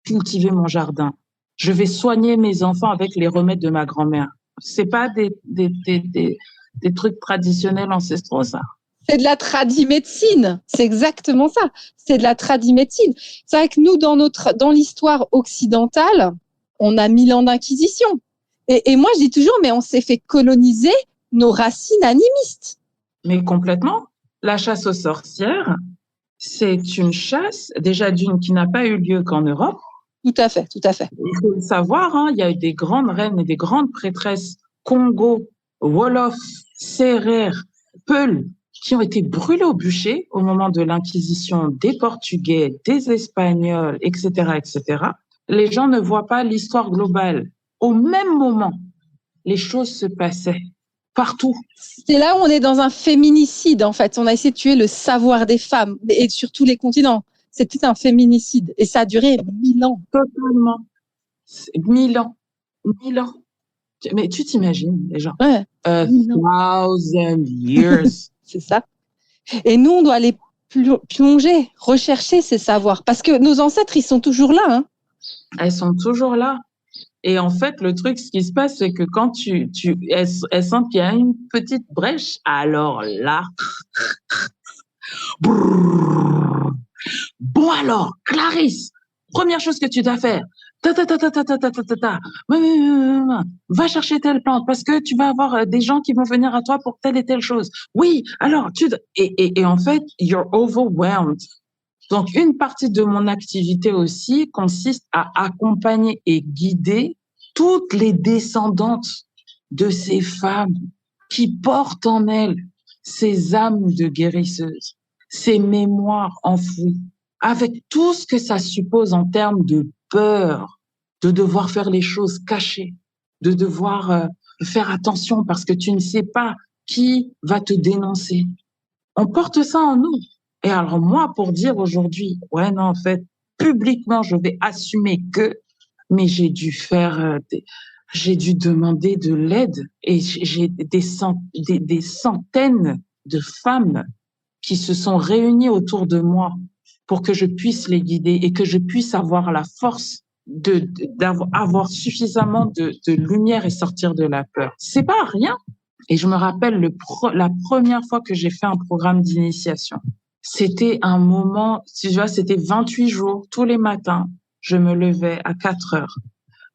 [SPEAKER 3] cultiver mon jardin. Je vais soigner mes enfants avec les remèdes de ma grand-mère. C'est pas des trucs traditionnels ancestraux, ça.
[SPEAKER 2] C'est de la tradimédecine. C'est exactement ça. C'est de la tradimédecine. C'est vrai que nous, dans l'histoire occidentale, on a 1000 ans d'inquisition. Et moi, je dis toujours, mais on s'est fait coloniser nos racines animistes.
[SPEAKER 3] Mais complètement. La chasse aux sorcières, c'est une chasse, déjà d'une qui n'a pas eu lieu qu'en Europe.
[SPEAKER 2] Tout à fait, tout à fait.
[SPEAKER 3] Il faut le savoir, hein, il y a eu des grandes reines et des grandes prêtresses Congo, Wolof, Serer, Peul, qui ont été brûlées au bûcher au moment de l'Inquisition des Portugais, des Espagnols, etc., etc. Les gens ne voient pas l'histoire globale. Au même moment, les choses se passaient partout.
[SPEAKER 2] C'est là où on est dans un féminicide, en fait. On a essayé de tuer le savoir des femmes, et sur tous les continents. C'était un féminicide. Et ça a duré 1000 ans.
[SPEAKER 3] Totalement. 1000 ans. 1000 ans. Mais tu t'imagines, les gens.
[SPEAKER 2] Ouais.
[SPEAKER 3] 1000 years.
[SPEAKER 2] C'est ça. Et nous, on doit aller plonger, rechercher ces savoirs. Parce que nos ancêtres, ils sont toujours là. Hein.
[SPEAKER 3] Elles sont toujours là. Et en fait, le truc, ce qui se passe, c'est que quand elles sentent qu'il y a une petite brèche, alors là, bon alors, Clarisse, première chose que tu dois faire, va chercher telle plante parce que tu vas avoir des gens qui vont venir à toi pour telle et telle chose. Oui, alors et en fait, you're overwhelmed. Donc, une partie de mon activité aussi consiste à accompagner et guider toutes les descendantes de ces femmes qui portent en elles ces âmes de guérisseuses, ces mémoires enfouies, avec tout ce que ça suppose en termes de peur, de devoir faire les choses cachées, de devoir faire attention parce que tu ne sais pas qui va te dénoncer. On porte ça en nous. Et alors moi, pour dire aujourd'hui, ouais, non, en fait, publiquement, je vais assumer que, mais j'ai dû j'ai dû demander de l'aide et j'ai des centaines de femmes qui se sont réunies autour de moi pour que je puisse les guider et que je puisse avoir la force d'avoir suffisamment de lumière et sortir de la peur. C'est pas rien. Et je me rappelle la première fois que j'ai fait un programme d'initiation. C'était un moment, tu vois, c'était 28 jours, tous les matins, je me levais à 4 heures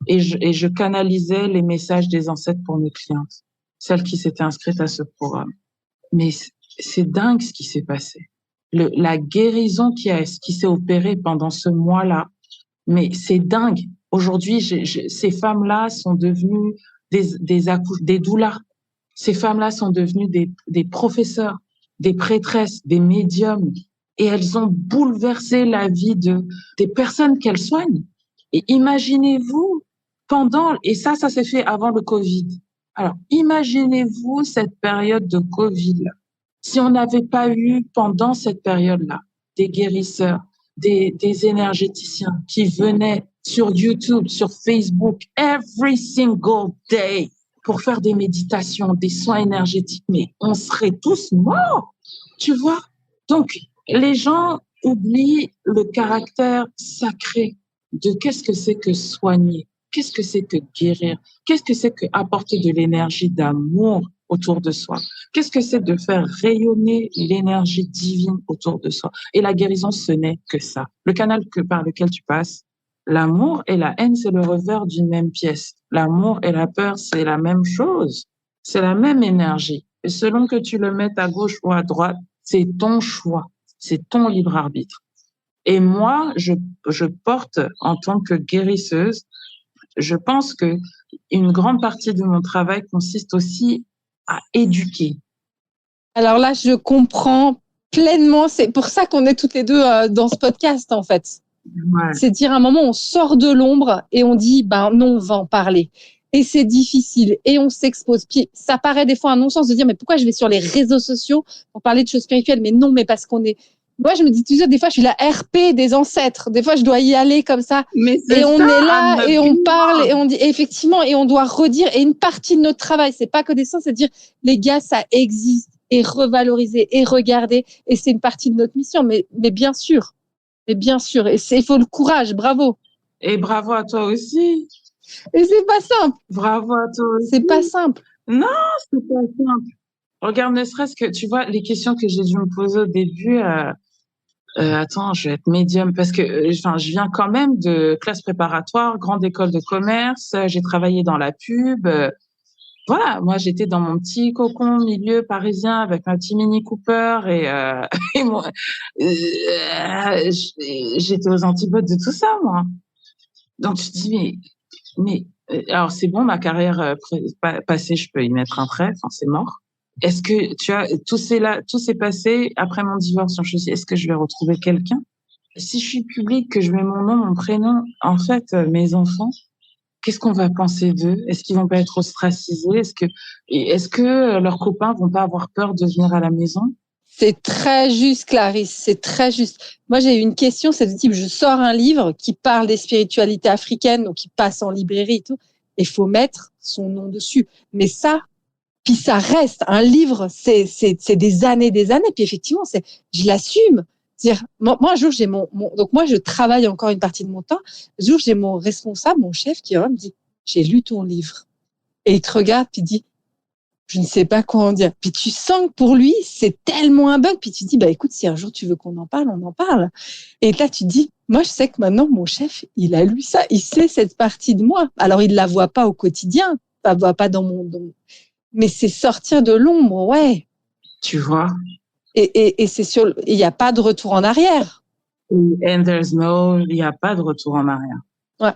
[SPEAKER 3] et je canalisais les messages des ancêtres pour mes clientes, celles qui s'étaient inscrites à ce programme. Mais c'est dingue ce qui s'est passé. La guérison qui s'est opérée pendant ce mois-là, mais c'est dingue. Aujourd'hui, ces femmes-là sont devenues des doulas. Ces femmes-là sont devenues des professeurs, des prêtresses, des médiums, et elles ont bouleversé la vie des personnes qu'elles soignent. Et imaginez-vous et ça s'est fait avant le Covid. Alors, imaginez-vous cette période de Covid. Si on n'avait pas eu pendant cette période-là des guérisseurs, des énergéticiens qui venaient sur YouTube, sur Facebook, every single day, pour faire des méditations, des soins énergétiques, mais on serait tous morts, tu vois. Donc, les gens oublient le caractère sacré de qu'est-ce que c'est que soigner, qu'est-ce que c'est que guérir, qu'est-ce que c'est que apporter de l'énergie d'amour autour de soi, qu'est-ce que c'est de faire rayonner l'énergie divine autour de soi. Et la guérison, ce n'est que ça. Le canal par lequel tu passes, l'amour et la haine, c'est le revers d'une même pièce. L'amour et la peur, c'est la même chose. C'est la même énergie. Et selon que tu le mettes à gauche ou à droite, c'est ton choix. C'est ton libre arbitre. Et moi, je porte en tant que guérisseuse, je pense que une grande partie de mon travail consiste aussi à éduquer.
[SPEAKER 2] Alors là, je comprends pleinement. C'est pour ça qu'on est toutes les deux dans ce podcast, en fait. Ouais. C'est dire à un moment, on sort de l'ombre et on dit, non, on va en parler. Et c'est difficile et on s'expose. Puis ça paraît des fois un non-sens de dire, mais pourquoi je vais sur les réseaux sociaux pour parler de choses spirituelles? Mais non, mais parce qu'on est... Moi, je me dis toujours, des fois, je suis la RP des ancêtres. Des fois, je dois y aller comme ça. Et on est là et on parle et on dit, effectivement, et on doit redire. Et une partie de notre travail, c'est pas que des sens, c'est de dire, les gars, ça existe, et revaloriser et regarder. Et c'est une partie de notre mission. Mais bien sûr. Mais bien sûr. Et il faut le courage. Bravo.
[SPEAKER 3] Et bravo à toi aussi.
[SPEAKER 2] Et c'est pas simple.
[SPEAKER 3] Bravo à toi aussi.
[SPEAKER 2] C'est pas simple.
[SPEAKER 3] Non, c'est pas simple. Regarde, ne serait-ce que, tu vois, les questions que j'ai dû me poser au début, attends, je vais être médium parce que, enfin, je viens quand même de classe préparatoire, grande école de commerce, j'ai travaillé dans la pub. Voilà, moi, j'étais dans mon petit cocon milieu parisien avec ma petit Mini Cooper et moi, j'étais aux antipodes de tout ça, moi. Donc, tu te dis, alors c'est bon, ma carrière passée, je peux y mettre un trait, enfin, c'est mort. Est-ce que tu as tout s'est passé après mon divorce? Je me suis dit, est-ce que je vais retrouver quelqu'un? Si je suis publique, que je mets mon nom, mon prénom, en fait, mes enfants, qu'est-ce qu'on va penser d'eux? Est-ce qu'ils vont pas être ostracisés? Est-ce que leurs copains vont pas avoir peur de venir à la maison?
[SPEAKER 2] C'est très juste, Clarisse, c'est très juste. Moi, j'ai eu une question, c'est du type, je sors un livre qui parle des spiritualités africaines, donc qui passe en librairie et tout, et il faut mettre son nom dessus. Mais ça, puis ça reste, un livre, c'est des années, puis effectivement, je l'assume. C'est-à-dire, moi, un jour, donc moi, je travaille encore une partie de mon temps. Un jour, j'ai mon responsable, mon chef, qui me dit, j'ai lu ton livre. Et il te regarde, puis il dit, je ne sais pas quoi en dire. Puis tu sens que pour lui, c'est tellement un bug. Puis tu te dis, bah écoute, si un jour tu veux qu'on en parle, on en parle. Et là, tu te dis, moi, je sais que maintenant, mon chef, il a lu ça, il sait cette partie de moi. Alors, il la voit pas au quotidien, il la voit pas mais c'est sortir de l'ombre, ouais.
[SPEAKER 3] Tu vois?
[SPEAKER 2] Et c'est il n'y a pas de retour en arrière.
[SPEAKER 3] Il n'y a pas de retour en arrière.
[SPEAKER 2] Ouais.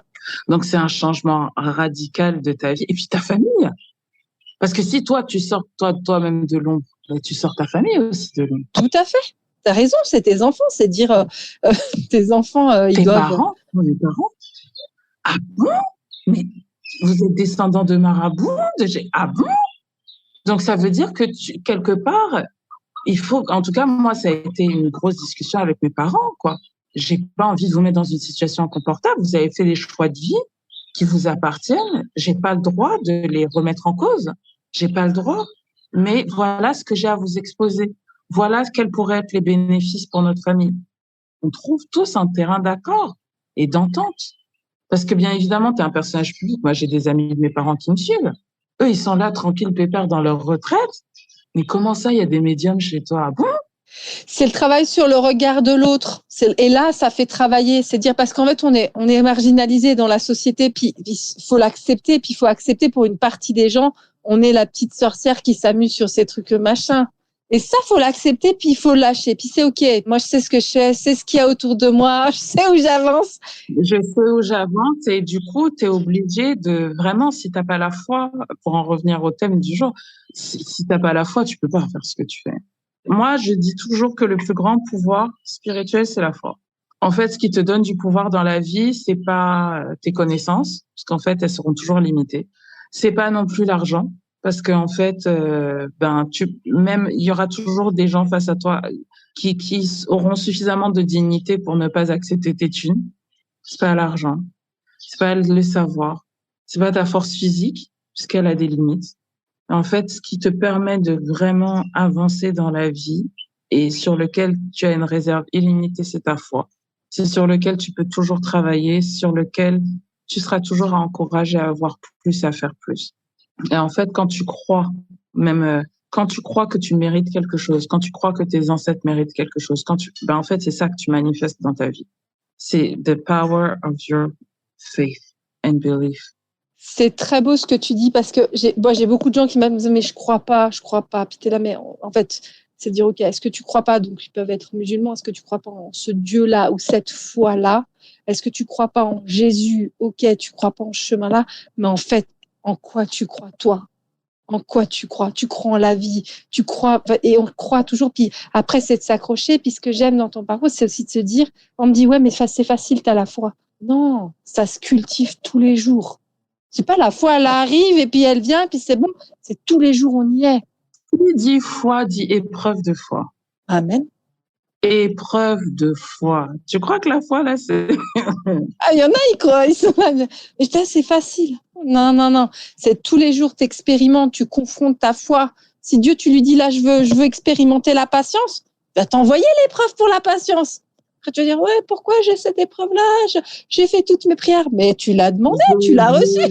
[SPEAKER 3] Donc, c'est un changement radical de ta vie. Et puis, ta famille. Parce que si toi, tu sors toi-même de l'ombre, tu sors ta famille aussi de l'ombre.
[SPEAKER 2] Tout à fait. T'as raison, c'est tes enfants, c'est dire tes enfants, ils doivent.
[SPEAKER 3] Mes parents. Ah bon? Mais vous êtes descendant de marabouts? Ah bon? Donc ça veut dire que quelque part, il faut. En tout cas, moi, ça a été une grosse discussion avec mes parents, quoi. J'ai pas envie de vous mettre dans une situation inconfortable. Vous avez fait des choix de vie qui vous appartiennent. J'ai pas le droit de les remettre en cause. J'ai pas le droit. Mais voilà ce que j'ai à vous exposer. Voilà quels pourraient être les bénéfices pour notre famille. On trouve tous un terrain d'accord et d'entente. Parce que bien évidemment, tu es un personnage public. Moi, j'ai des amis de mes parents qui me suivent. Eux, ils sont là, tranquilles, pépères, dans leur retraite. Mais comment ça, il y a des médiums chez toi? Ah bon?
[SPEAKER 2] C'est le travail sur le regard de l'autre. Et là, ça fait travailler. C'est dire, parce qu'en fait, on est marginalisé dans la société, puis il faut l'accepter, puis il faut accepter pour une partie des gens, on est la petite sorcière qui s'amuse sur ces trucs machin. Et ça, faut l'accepter, puis il faut le lâcher. Puis c'est OK. Moi, je sais ce que je fais, je sais ce qu'il y a autour de moi, je sais où j'avance.
[SPEAKER 3] Je sais où j'avance et du coup, tu es obligé de vraiment, si t'as pas la foi, pour en revenir au thème du jour, si t'as pas la foi, tu peux pas faire ce que tu fais. Moi, je dis toujours que le plus grand pouvoir spirituel, c'est la foi. En fait, ce qui te donne du pouvoir dans la vie, c'est pas tes connaissances, parce qu'en fait, elles seront toujours limitées. C'est pas non plus l'argent, parce qu'en fait, même il y aura toujours des gens face à toi qui auront suffisamment de dignité pour ne pas accepter tes thunes. C'est pas l'argent, c'est pas le savoir, c'est pas ta force physique, puisqu'elle a des limites. En fait, ce qui te permet de vraiment avancer dans la vie et sur lequel tu as une réserve illimitée, c'est ta foi. C'est sur lequel tu peux toujours travailler, sur lequel tu seras toujours encouragé à avoir plus, à faire plus. Et en fait, quand tu crois, même quand tu crois que tu mérites quelque chose, quand tu crois que tes ancêtres méritent quelque chose, en fait, c'est ça que tu manifestes dans ta vie. C'est the power of your faith and belief.
[SPEAKER 2] C'est très beau ce que tu dis parce que j'ai beaucoup de gens qui me disent mais je crois pas. Puis t'es là mais en fait c'est de dire ok, est-ce que tu crois pas, donc ils peuvent être musulmans, est-ce que tu crois pas en ce Dieu-là ou cette foi-là, est-ce que tu crois pas en Jésus, ok, tu crois pas en ce chemin-là, mais en fait en quoi tu crois toi? En quoi tu crois? Tu crois en la vie, tu crois, et on croit toujours. Puis après c'est de s'accrocher. Puis ce que j'aime dans ton parcours, c'est aussi de se dire, on me dit ouais mais c'est facile, t'as la foi. Non, ça se cultive tous les jours. C'est pas la foi, elle arrive et puis elle vient, puis c'est bon. C'est tous les jours, on y est.
[SPEAKER 3] Qui dit foi dit épreuve de foi.
[SPEAKER 2] Amen.
[SPEAKER 3] Épreuve de foi. Tu crois que la foi, là, c'est...
[SPEAKER 2] Ah, il y en a, ils croient, ils sont là. Mais putain, c'est facile. Non. C'est tous les jours, t'expérimentes, tu confrontes ta foi. Si Dieu, tu lui dis, là, je veux expérimenter la patience, va t'envoyer l'épreuve pour la patience. Après, tu vas dire, ouais, pourquoi j'ai cette épreuve-là? J'ai fait toutes mes prières. Mais tu l'as demandé, tu l'as reçue.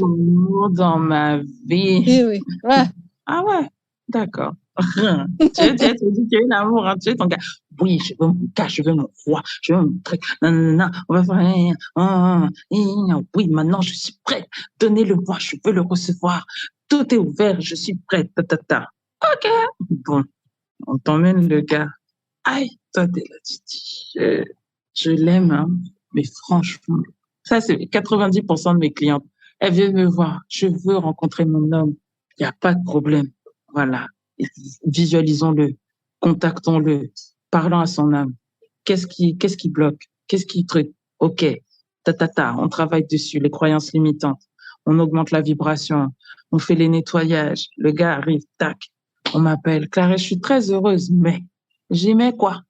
[SPEAKER 3] Dans ma vie.
[SPEAKER 2] Et oui, ouais.
[SPEAKER 3] Ah ouais, d'accord. Tu veux dire qu'il y a un amour, hein, tu es ton gars. Oui, je veux mon gars, je veux mon roi, je veux mon truc. Nanana, on va faire. Oui, maintenant, je suis prête. Donnez-le-moi, je veux le recevoir. Tout est ouvert, je suis prête. Ta, ta, ta. OK. Bon, on t'emmène le gars. Aïe, toi, t'es là, tu dis, je l'aime, hein, mais franchement, ça, c'est 90% de mes clientes. Elles viennent me voir. Je veux rencontrer mon homme. Il n'y a pas de problème. Voilà. Visualisons-le. Contactons-le. Parlons à son âme. Qu'est-ce qui bloque? Qu'est-ce qui truc? OK. Ta, ta, ta. On travaille dessus. Les croyances limitantes. On augmente la vibration. On fait les nettoyages. Le gars arrive. Tac. On m'appelle. Clarisse, je suis très heureuse, mais j'y mets quoi?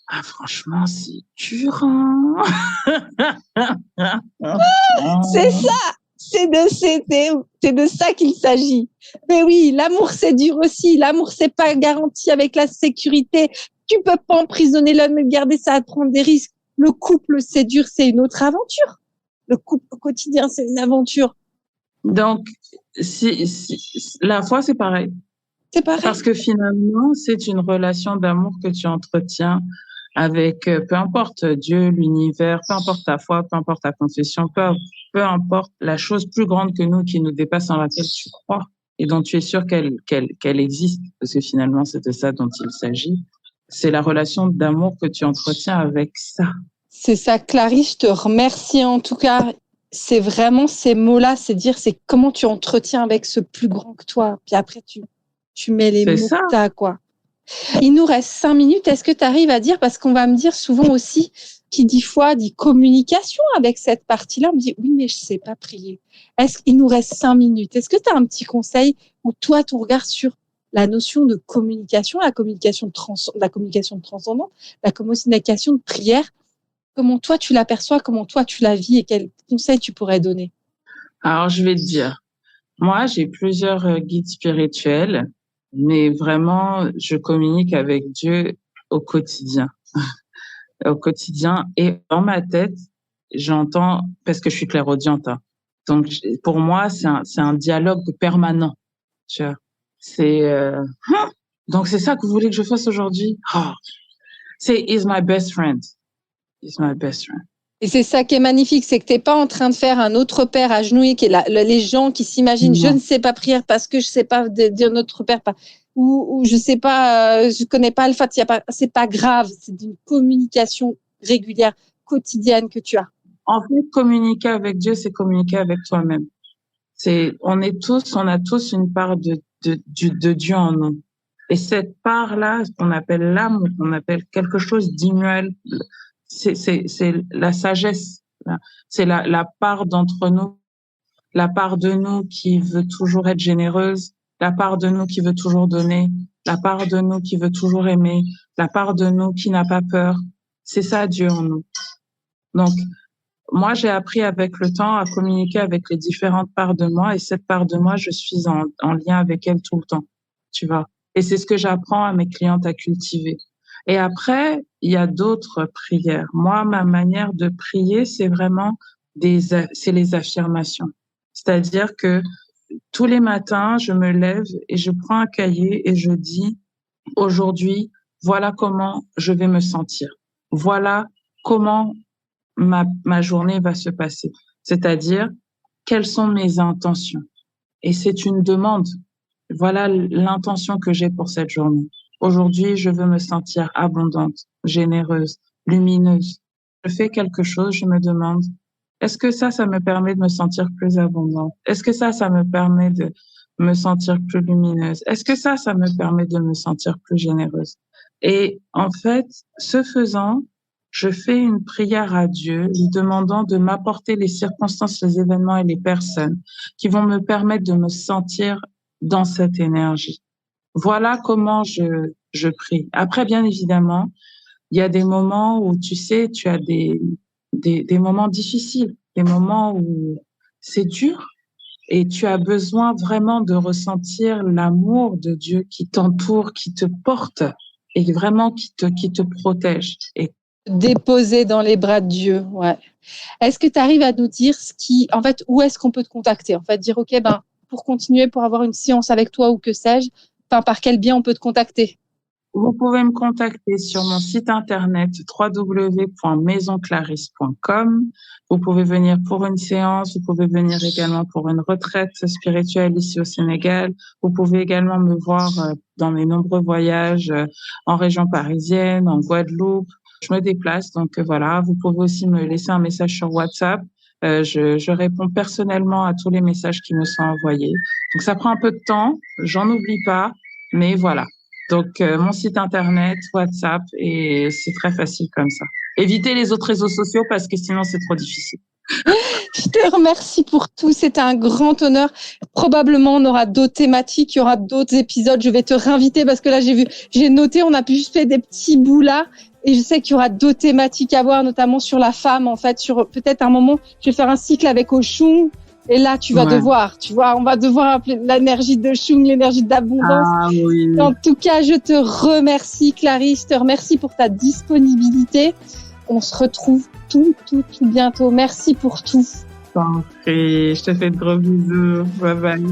[SPEAKER 3] Ah, franchement, c'est dur, hein?
[SPEAKER 2] C'est ça, c'est de ça qu'il s'agit. Mais oui, l'amour c'est dur aussi. L'amour c'est pas garanti avec la sécurité. Tu peux pas emprisonner l'homme et le garder, ça va te prendre des risques. Le couple c'est dur, c'est une autre aventure. Le couple au quotidien c'est une aventure.
[SPEAKER 3] Donc, la foi c'est pareil.
[SPEAKER 2] C'est pareil.
[SPEAKER 3] Parce que finalement, c'est une relation d'amour que tu entretiens avec, peu importe Dieu, l'univers, peu importe ta foi, peu importe ta confession, peu importe la chose plus grande que nous qui nous dépasse en laquelle tu crois et dont tu es sûr qu'elle existe, parce que finalement, c'est de ça dont il s'agit. C'est la relation d'amour que tu entretiens avec ça.
[SPEAKER 2] C'est ça, Clarisse, je te remercie en tout cas. C'est vraiment ces mots-là, c'est dire, c'est comment tu entretiens avec ce plus grand que toi. Puis après, tu mets les mots que t'as, quoi. Il nous reste 5 minutes. Est-ce que tu arrives à dire, parce qu'on va me dire souvent aussi, qui dit foi, dit communication avec cette partie-là. On me dit, oui, mais je sais pas prier. Est-ce qu'il nous reste 5 minutes? Est-ce que tu as un petit conseil ou toi, ton regard sur la notion de communication, la communication de transcendant, la communication de prière? Comment toi, tu l'aperçois? Comment toi, tu la vis? Et quels conseils tu pourrais donner?
[SPEAKER 3] Alors, je vais te dire, moi, j'ai plusieurs guides spirituels, mais vraiment, je communique avec Dieu au quotidien. Au quotidien. Et dans ma tête, j'entends, parce que je suis clairaudiente, hein. Donc, pour moi, c'est un dialogue permanent. Tu vois. Donc, c'est ça que vous voulez que je fasse aujourd'hui? Oh. C'est He's my best friend. He's my best friend.
[SPEAKER 2] Et c'est ça qui est magnifique, c'est que t'es pas en train de faire un autre père agenouillé, qui est les gens qui s'imaginent, je ne sais pas prier parce que je sais pas dire notre père, ou je sais pas, je connais pas le fait, c'est pas grave, c'est une communication régulière, quotidienne que tu as.
[SPEAKER 3] En fait, communiquer avec Dieu, c'est communiquer avec toi-même. On a tous une part de Dieu en nous. Et cette part-là, qu'on appelle l'âme, qu'on appelle quelque chose d'immuable, c'est la sagesse. C'est la part d'entre nous, la part de nous qui veut toujours être généreuse, la part de nous qui veut toujours donner, la part de nous qui veut toujours aimer, la part de nous qui n'a pas peur. C'est ça, Dieu en nous. Donc, moi, j'ai appris avec le temps à communiquer avec les différentes parts de moi, et cette part de moi, je suis en lien avec elle tout le temps, tu vois. Et c'est ce que j'apprends à mes clientes à cultiver. Et après, il y a d'autres prières. Moi, ma manière de prier, c'est vraiment c'est les affirmations. C'est-à-dire que tous les matins, je me lève et je prends un cahier et je dis, aujourd'hui, voilà comment je vais me sentir. Voilà comment ma journée va se passer. C'est-à-dire, quelles sont mes intentions? Et c'est une demande. Voilà l'intention que j'ai pour cette journée. Aujourd'hui, je veux me sentir abondante, généreuse, lumineuse. Je fais quelque chose, je me demande, est-ce que ça me permet de me sentir plus abondante? Est-ce que ça me permet de me sentir plus lumineuse? Est-ce que ça me permet de me sentir plus généreuse? Et en fait, ce faisant, je fais une prière à Dieu, lui demandant de m'apporter les circonstances, les événements et les personnes qui vont me permettre de me sentir dans cette énergie. Voilà comment je prie. Après, bien évidemment, il y a des moments où, tu sais, tu as des moments difficiles, des moments où c'est dur et tu as besoin vraiment de ressentir l'amour de Dieu qui t'entoure, qui te porte et vraiment qui te protège. Et
[SPEAKER 2] déposer dans les bras de Dieu, ouais. Est-ce que tu arrives à nous dire en fait, où est-ce qu'on peut te contacter? En fait, dire, OK, pour continuer, pour avoir une séance avec toi ou que sais-je, par quel biais on peut te contacter?
[SPEAKER 3] Vous pouvez me contacter sur mon site internet www.maisonclarisse.com. Vous pouvez venir pour une séance, vous pouvez venir également pour une retraite spirituelle ici au Sénégal. Vous pouvez également me voir dans mes nombreux voyages en région parisienne, en Guadeloupe. Je me déplace, donc voilà. Vous pouvez aussi me laisser un message sur WhatsApp. Je réponds personnellement à tous les messages qui me sont envoyés. Donc ça prend un peu de temps, j'en oublie pas, mais voilà. Donc, mon site internet, WhatsApp, et c'est très facile comme ça. Évitez les autres réseaux sociaux parce que sinon, c'est trop difficile.
[SPEAKER 2] Je te remercie pour tout. C'était un grand honneur. Probablement, on aura d'autres thématiques, il y aura d'autres épisodes. Je vais te réinviter parce que là, j'ai noté, on a juste fait des petits bouts là. Et je sais qu'il y aura d'autres thématiques à voir, notamment sur la femme, en fait, sur peut-être un moment, je vais faire un cycle avec Oshun. Et là, tu vas devoir, on va devoir appeler l'énergie de Shung, l'énergie d'abondance.
[SPEAKER 3] Ah oui.
[SPEAKER 2] En tout cas, je te remercie, Clarisse. Je te remercie pour ta disponibilité. On se retrouve tout bientôt. Merci pour tout.
[SPEAKER 3] Je te fais de gros bisous. Bye bye.